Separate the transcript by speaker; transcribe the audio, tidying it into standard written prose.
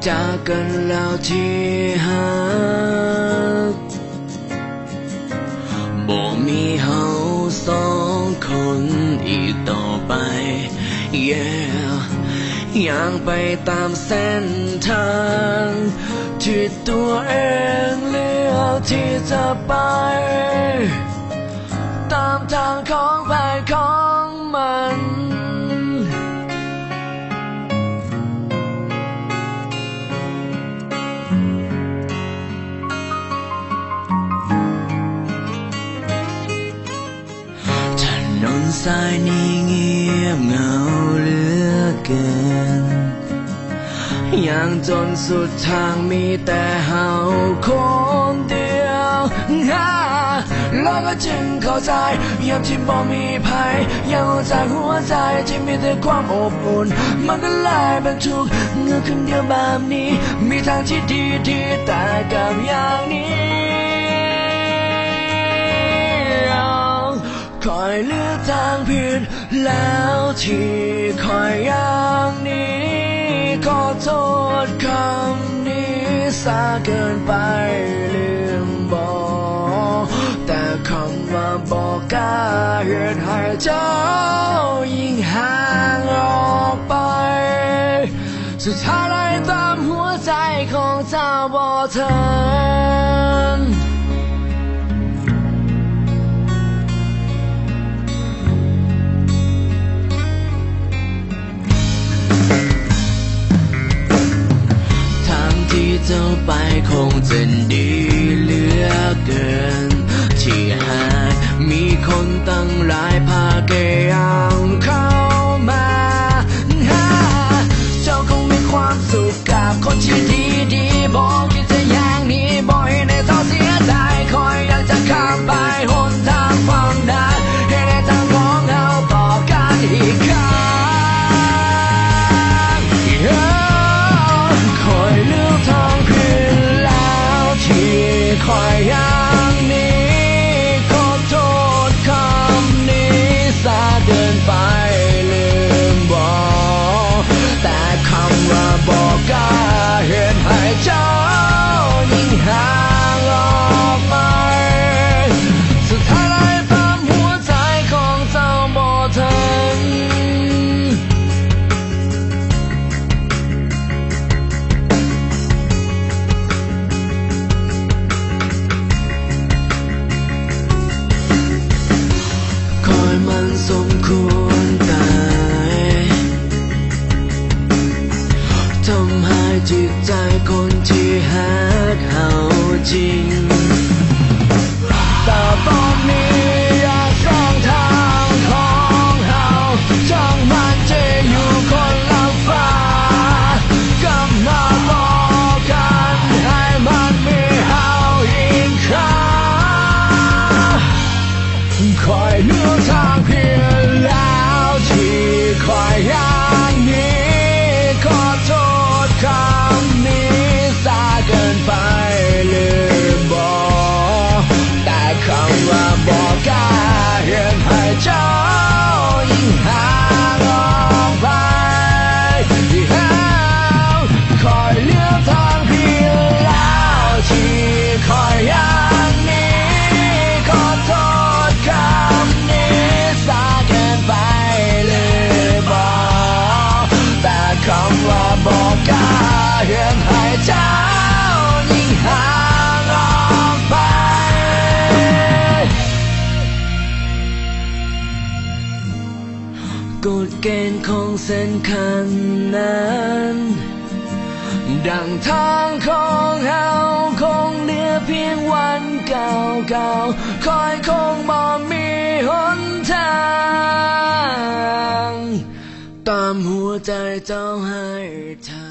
Speaker 1: จากกันแล้วที่หักบ่มีเฮาสองคนอีกต่อไป ยังไปตามเส้นทางที่ตัวเองเลือกที่จะไปตามทางของใครของมันถนนสายนี้เงียบเหงาเหลือเกินยังจนสุดทางมีแต่เฮาคนเดียวแล้วก็จึงเข้าใจยามที่บ่มีภัยยังหัวใจที่มีแต่ความอบอุ่นมันก็เลยเป็นทุกข์เงื่อนคนเดียวแบบนี้มีทางที่ดีแต่กับอย่างนี้คอยเลือกทางผิดแล้วที่คอยอย่างนี้ขอโทษคำนี้ซาเกินไปลืมบอกแต่คำว่าบอกกล้าเหตุให้เจ้ายิ่งห่างออกไปสุดท้ายไล่ตามหัวใจของเจ้าบ่ทันที่เจ้าไปคงจะดีเหลือเกินที่หากมีคนตั้งหลายพาแกยังเข้ามาเจ้าคงมีความสุขกับคนที่ดีบอกที่จะอย่างนี้บอกให้ในเจ้าเสียดายคอยอยากจะข้ามไปหนทางฝั่งนั้นให้ในทางของเราต่อกันอีกครั้งคอยอย่างนี้ขอโทษคำนี้ซาเดินไปลืมบอกแต่คำว่าบอกกล้าเหตุให้เจ้ายิ่งห่างออกไปสุดท้ายไล่ตามหัวใจของเจ้าบ่ทันมันสมควรตายทำให้จิตใจคนที่หักเฮาจริงแต่ตอนนี้อยากสร้างทางของเฮาช่างมันจะอยู่คนละฟ้ากำลังบอกกันให้มันมีเฮาอีกครั้งคอยเลือกทางเพียงแล้วที่คอยอย่างนี้ขอโทษคำนี้ซาเกินไปลืมบอกแต่คำว่าบอกกล้าเหตุให้เจ้ายิ่งห่างออกไปคอยเลือกทางเพียงแล้วที่คอยอย่างนี้ขอโทษคำนี้ซาเกินไปลืมบอกแต่คำว่าบอกกล้าเหตุให้เจ้ายิ่งห่างออกไปกฎเกณฑ์ของเส้นคันนั้นดังทางของเฮาคงเหลือเพียงวันเก่าคอยคงบ่มีหนทางตามหัวใจเจ้าให้เธอ